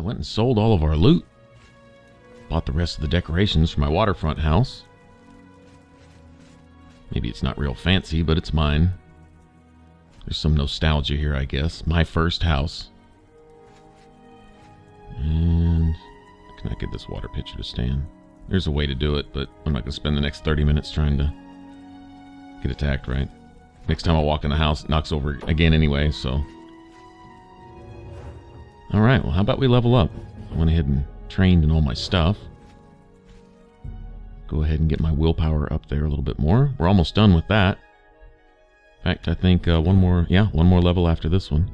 went and sold all of our loot. Bought the rest of the decorations for my waterfront house. Maybe it's not real fancy, but it's mine. There's some nostalgia here, I guess. My first house. And can I get this water pitcher to stand? There's a way to do it, but I'm not going to spend the next 30 minutes trying to get attacked, right? Next time I walk in the house, it knocks over again anyway, so. Alright, well, how about we level up? I went ahead and trained in all my stuff. Go ahead and get my willpower up there a little bit more. We're almost done with that. In fact, I think one more level after this one.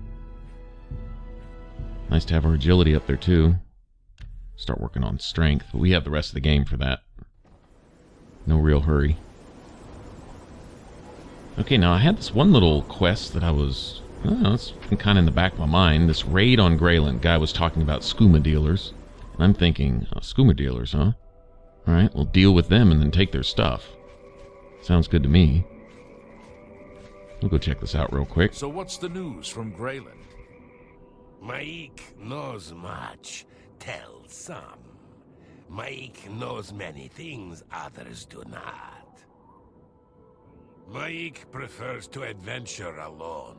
Nice to have our agility up there too. Start working on strength, but we have the rest of the game for that. No real hurry. Okay, now I had this one little quest that it's been kind of in the back of my mind. This raid on Grayland. Guy was talking about skooma dealers. And I'm thinking, skooma dealers, huh? Alright, we'll deal with them and then take their stuff. Sounds good to me. We'll go check this out real quick. So what's the news from Grayland? Maik knows much, tells some. Maik knows many things others do not. Maik prefers to adventure alone.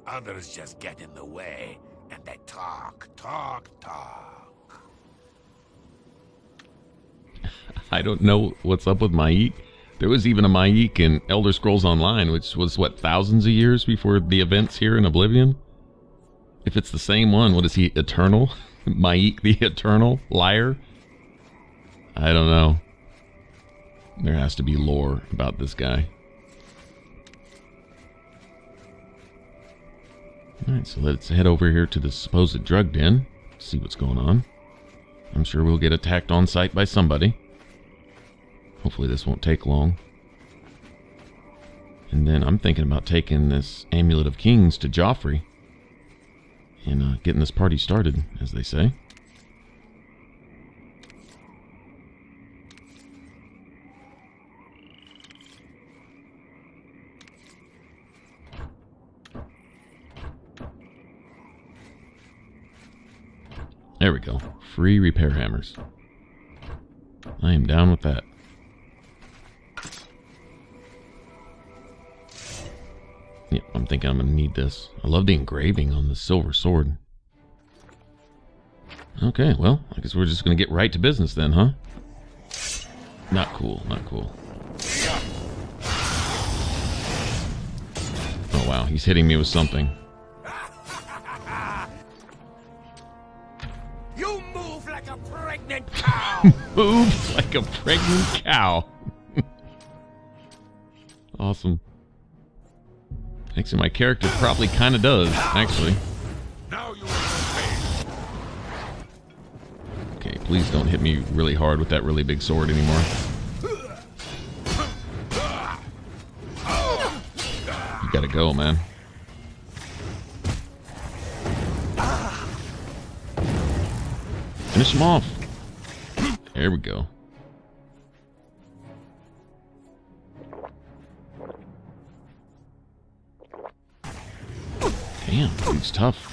Others just get in the way, and they talk. I don't know what's up with Maik. There was even a Maik in Elder Scrolls Online, which was, what, thousands of years before the events here in Oblivion? If it's the same one, what is he, Eternal? Maik the Eternal? Liar? I don't know. There has to be lore about this guy. Alright, so let's head over here to the supposed drug den. See what's going on. I'm sure we'll get attacked on sight by somebody. Hopefully this won't take long. And then I'm thinking about taking this Amulet of Kings to Joffrey. And getting this party started, as they say. There we go. Free repair hammers. I am down with that. Yep, I'm thinking I'm going to need this. I love the engraving on the silver sword. Okay, well, I guess we're just going to get right to business then, huh? Not cool, not cool. Oh wow, he's hitting me with something. You move like a pregnant cow! Move like a pregnant cow. Awesome. Actually, my character probably kind of does, actually. Now you will Okay, please don't hit me really hard with that really big sword anymore. You gotta go, man. Finish him off. There we go. Damn, dude's tough.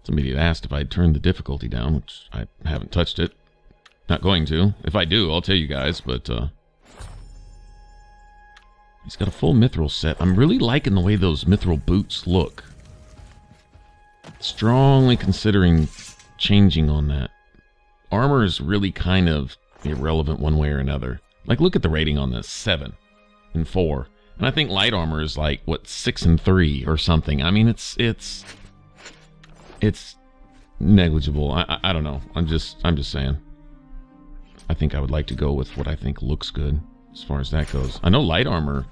Somebody had asked if I'd turned the difficulty down, which I haven't touched it. Not going to. If I do, I'll tell you guys, but he's got a full mithril set. I'm really liking the way those mithril boots look. Strongly considering changing on that. Armor is really kind of irrelevant one way or another. Like, look at the rating on this. 7 and 4. And I think light armor is like, what, 6 and 3 or something. I mean, it's negligible. I don't know. I'm just saying. I think I would like to go with what I think looks good as far as that goes. I know light armor,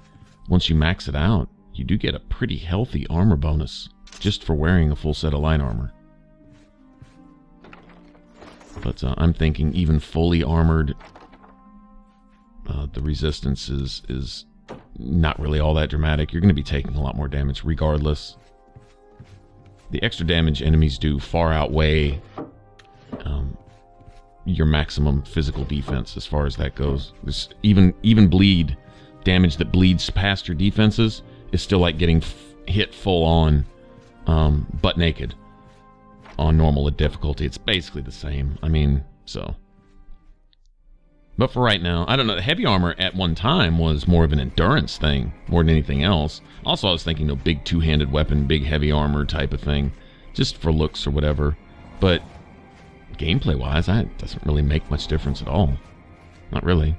once you max it out, you do get a pretty healthy armor bonus just for wearing a full set of light armor. But I'm thinking even fully armored, the resistance is not really all that dramatic. You're going to be taking a lot more damage regardless. The extra damage enemies do far outweigh your maximum physical defense as far as that goes. There's even bleed damage that bleeds past your defenses is still like getting hit full on butt naked on normal difficulty. It's basically the same. I mean, so. But for right now, I don't know. The heavy armor at one time was more of an endurance thing more than anything else. Also, I was thinking, no big two-handed weapon, big heavy armor type of thing, just for looks or whatever. But gameplay-wise, it doesn't really make much difference at all. Not really.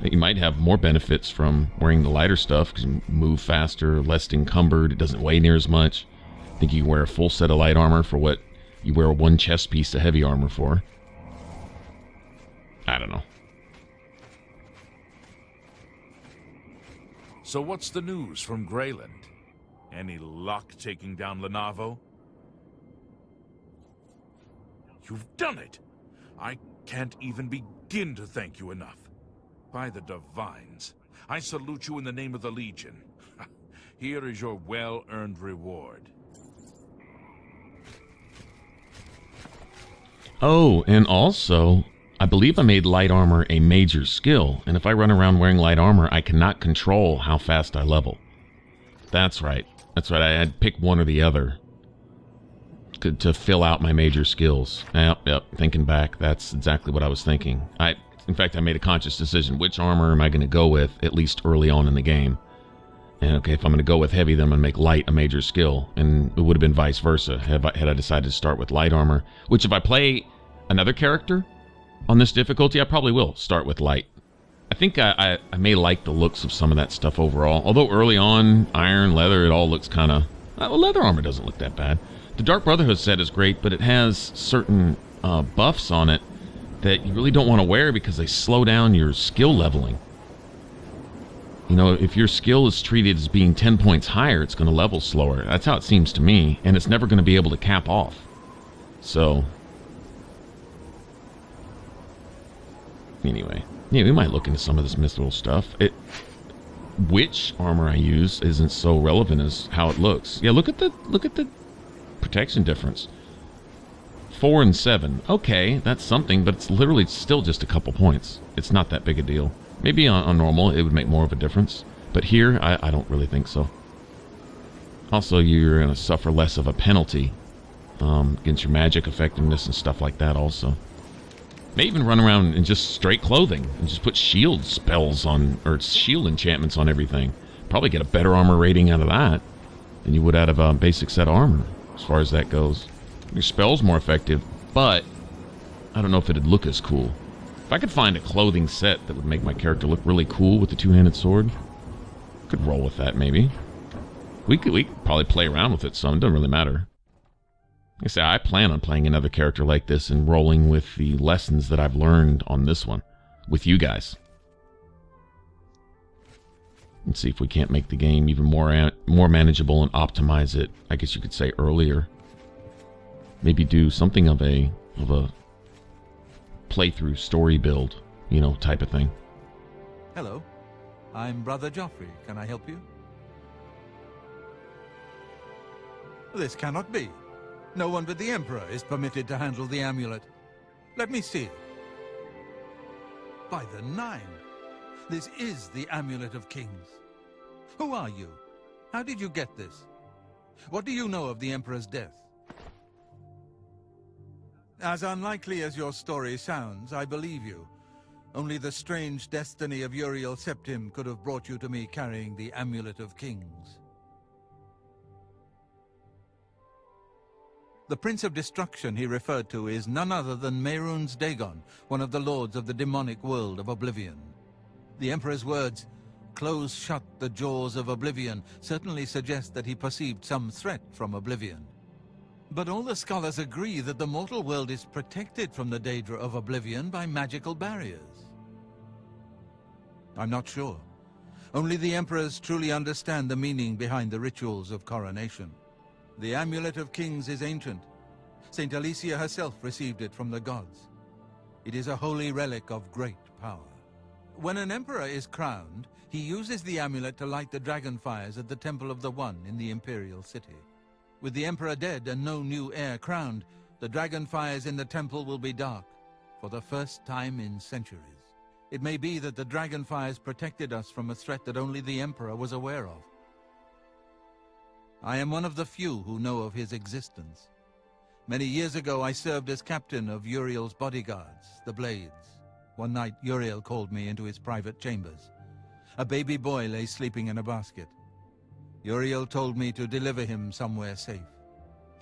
You might have more benefits from wearing the lighter stuff because you move faster, less encumbered. It doesn't weigh near as much. I think you can wear a full set of light armor for what you wear one chest piece of heavy armor for. I don't know. So what's the news from Grayland? Any luck taking down Lenavo? You've done it! I can't even begin to thank you enough. By the Divines, I salute you in the name of the Legion. Here is your well-earned reward. Oh, and also, I believe I made light armor a major skill, and if I run around wearing light armor, I cannot control how fast I level. That's right. That's right. I had to pick one or the other to fill out my major skills. Yep. Thinking back, that's exactly what I was thinking. In fact, I made a conscious decision. Which armor am I going to go with, at least early on in the game? And okay, if I'm going to go with heavy, then I'm going to make light a major skill. And it would have been vice versa had I decided to start with light armor. Which, if I play another character on this difficulty, I probably will start with light. I think I may like the looks of some of that stuff overall. Although early on, iron, leather, it all looks kind of... Well, leather armor doesn't look that bad. The Dark Brotherhood set is great, but it has certain buffs on it that you really don't want to wear because they slow down your skill leveling. You know, if your skill is treated as being 10 points higher, it's going to level slower. That's how it seems to me, and it's never going to be able to cap off. So, anyway, yeah, we might look into some of this mithril stuff. Which armor I use isn't so relevant as how it looks. Yeah, look at the protection difference. 4 and 7. Okay, that's something, but it's literally still just a couple points. It's not that big a deal. Maybe on normal it would make more of a difference, but here I don't really think so. Also, you're going to suffer less of a penalty against your magic effectiveness and stuff like that also. May even run around in just straight clothing and just put shield spells on, or shield enchantments on everything. Probably get a better armor rating out of that than you would out of a basic set of armor, as far as that goes. Your spell's more effective, but I don't know if it'd look as cool. If I could find a clothing set that would make my character look really cool with the two-handed sword, I could roll with that maybe. We could probably play around with it some. It doesn't really matter. Like I say, I plan on playing another character like this and rolling with the lessons that I've learned on this one with you guys. And see if we can't make the game even more manageable and optimize it, I guess you could say, earlier. Maybe do something of a playthrough story build, you know, type of thing. Hello, I'm Brother Joffrey. Can I help you? This cannot be. No one but the Emperor is permitted to handle the amulet. Let me see it. By the Nine, this is the Amulet of Kings. Who are you? How did you get this? What do you know of the Emperor's death? As unlikely as your story sounds, I believe you. Only the strange destiny of Uriel Septim could have brought you to me carrying the Amulet of Kings. The Prince of Destruction he referred to is none other than Mehrunes Dagon, one of the lords of the demonic world of Oblivion. The Emperor's words, "Close shut the jaws of Oblivion," certainly suggest that he perceived some threat from Oblivion. But all the scholars agree that the mortal world is protected from the danger of Oblivion by magical barriers. I'm not sure. Only the Emperors truly understand the meaning behind the rituals of coronation. The Amulet of Kings is ancient. Saint Alicia herself received it from the gods. It is a holy relic of great power. When an emperor is crowned, he uses the amulet to light the dragon fires at the Temple of the One in the Imperial City. With the Emperor dead and no new heir crowned, the dragon fires in the temple will be dark, for the first time in centuries. It may be that the dragon fires protected us from a threat that only the Emperor was aware of. I am one of the few who know of his existence. Many years ago, I served as captain of Uriel's bodyguards, the Blades. One night, Uriel called me into his private chambers. A baby boy lay sleeping in a basket. Uriel told me to deliver him somewhere safe.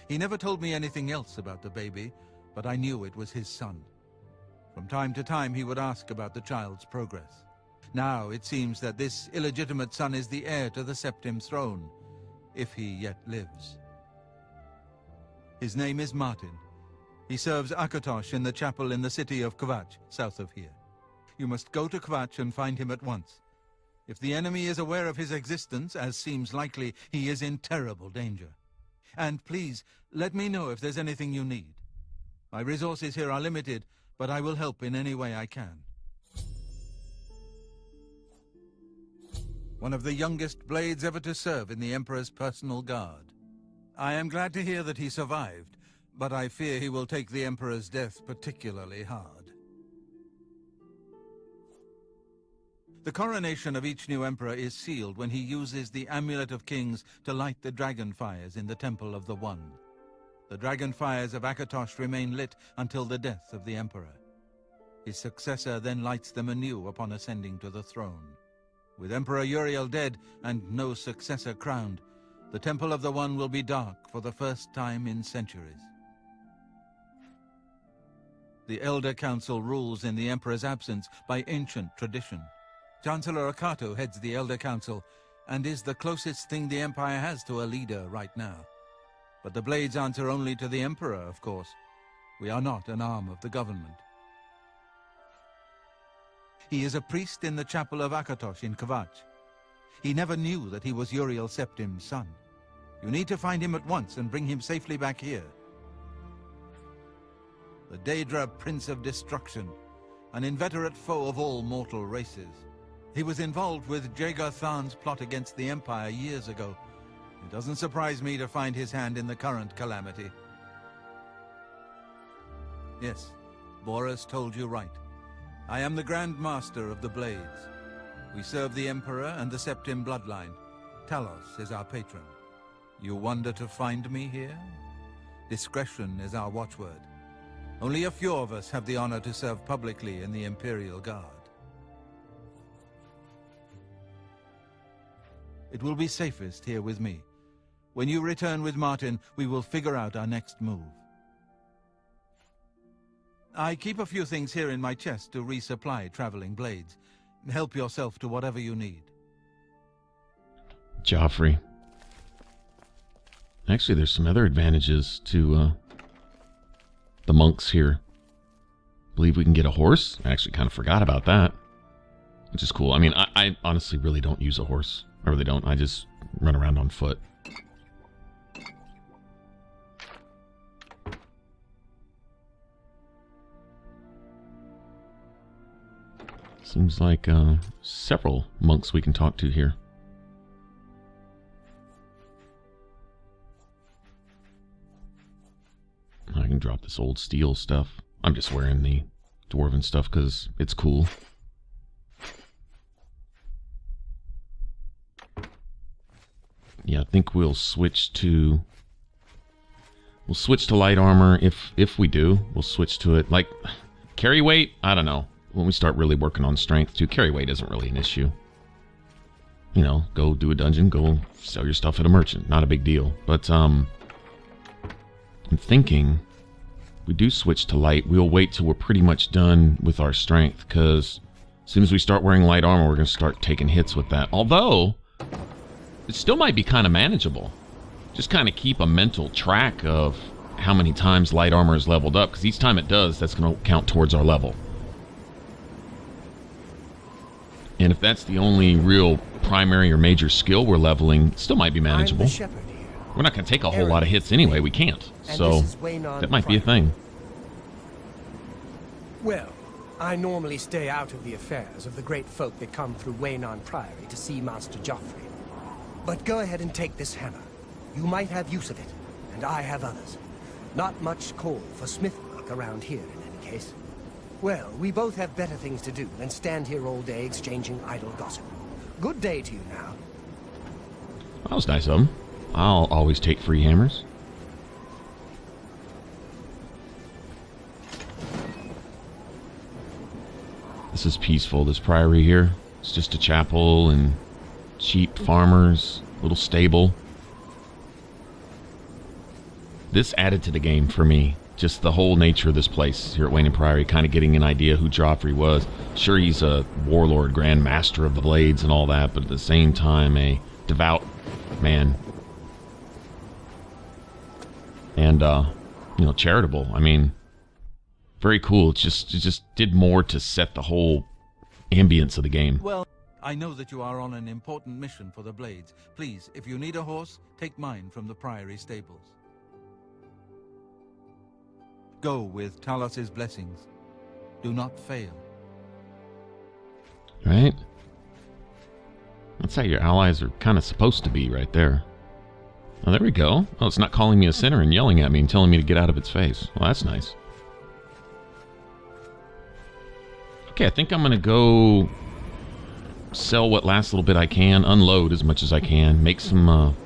He never told me anything else about the baby, but I knew it was his son. From time to time, he would ask about the child's progress. Now, it seems that this illegitimate son is the heir to the Septim throne, if he yet lives. His name is Martin. He serves Akatosh in the chapel in the city of Kvatch, south of here. You must go to Kvatch and find him at once. If the enemy is aware of his existence, as seems likely, he is in terrible danger. And please, let me know if there's anything you need. My resources here are limited, but I will help in any way I can. One of the youngest Blades ever to serve in the Emperor's personal guard. I am glad to hear that he survived, but I fear he will take the Emperor's death particularly hard. The coronation of each new Emperor is sealed when he uses the Amulet of Kings to light the dragon fires in the Temple of the One. The dragon fires of Akatosh remain lit until the death of the Emperor. His successor then lights them anew upon ascending to the throne. With Emperor Uriel dead and no successor crowned, the Temple of the One will be dark for the first time in centuries. The Elder Council rules in the Emperor's absence by ancient tradition. Chancellor Akato heads the Elder Council and is the closest thing the Empire has to a leader right now. But the Blades answer only to the Emperor, of course. We are not an arm of the government. He is a priest in the chapel of Akatosh in Kvatch. He never knew that he was Uriel Septim's son. You need to find him at once and bring him safely back here. The Daedra Prince of Destruction, an inveterate foe of all mortal races. He was involved with Jagar Tharn's plot against the Empire years ago. It doesn't surprise me to find his hand in the current calamity. Yes, Boris told you right. I am the Grand Master of the Blades. We serve the Emperor and the Septim bloodline. Talos is our patron. You wonder to find me here? Discretion is our watchword. Only a few of us have the honor to serve publicly in the Imperial Guard. It will be safest here with me. When you return with Martin, we will figure out our next move. I keep a few things here in my chest to resupply traveling blades. Help yourself to whatever you need. Joffrey. Actually, there's some other advantages to the monks here. Believe we can get a horse. I actually kind of forgot about that, which is cool. I mean, I honestly really don't use a horse. I really don't. I just run around on foot. Seems like several monks we can talk to here. I can drop this old steel stuff. I'm just wearing the dwarven stuff because it's cool. Yeah, I think we'll switch to light armor if we do. We'll switch to it. Like carry weight, I don't know. When we start really working on strength too, carry weight isn't really an issue. You know, go do a dungeon, go sell your stuff at a merchant. Not a big deal. But I'm thinking we do switch to light. We'll wait till we're pretty much done with our strength, because as soon as we start wearing light armor, we're going to start taking hits with that. Although, it still might be kind of manageable. Just kind of keep a mental track of how many times light armor is leveled up, because each time it does, that's going to count towards our level. And if that's the only real primary or major skill we're leveling, it still might be manageable. We're not going to take a whole lot of hits anyway. We can't. So that might be a thing. Well, I normally stay out of the affairs of the great folk that come through Waynon Priory to see Master Joffrey. But go ahead and take this hammer. You might have use of it, and I have others. Not much call for smith work around here in any case. Well, we both have better things to do than stand here all day exchanging idle gossip. Good day to you now. That was nice of him. I'll always take free hammers. This is peaceful, this priory here. It's just a chapel and sheep farmers, little stable. This added to the game for me. Just the whole nature of this place here at Wayne Priory, kind of getting an idea who Joffrey was. Sure, he's a warlord, grand master of the blades and all that, but at the same time, a devout man. And, you know, charitable. I mean, very cool. It just did more to set the whole ambience of the game. Well, I know that you are on an important mission for the Blades. Please, if you need a horse, take mine from the Priory stables. Go with Talos's blessings. Do not fail. Right? That's how your allies are kind of supposed to be right there. Oh, there we go. Oh, it's not calling me a sinner and yelling at me and telling me to get out of its face. Well, that's nice. Okay, I think I'm going to go sell what last little bit I can, unload as much as I can, make some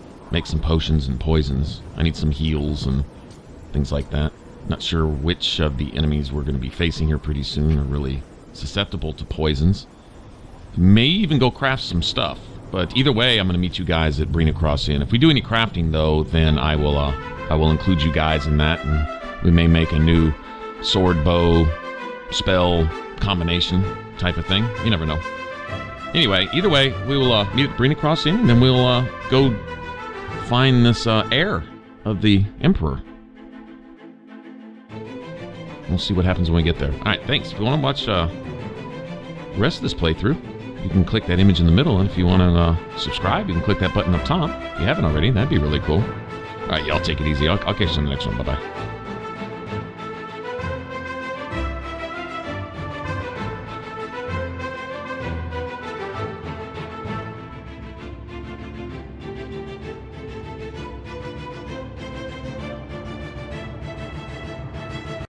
potions and poisons. I need some heals and things like that. Not sure which of the enemies we're going to be facing here pretty soon are really susceptible to poisons. May even go craft some stuff, but either way, I'm going to meet you guys at Brina Crossing. If we do any crafting, though, then I will include you guys in that, and we may make a new sword, bow, spell combination type of thing. You never know. Anyway, either way, we will meet at Brina Crossing, and then we'll go find this heir of the Emperor. We'll see what happens when we get there. Alright, thanks. If you want to watch the rest of this playthrough, you can click that image in the middle, and if you want to subscribe, you can click that button up top. If you haven't already, that'd be really cool. Alright, y'all take it easy. I'll catch you on the next one. Bye-bye.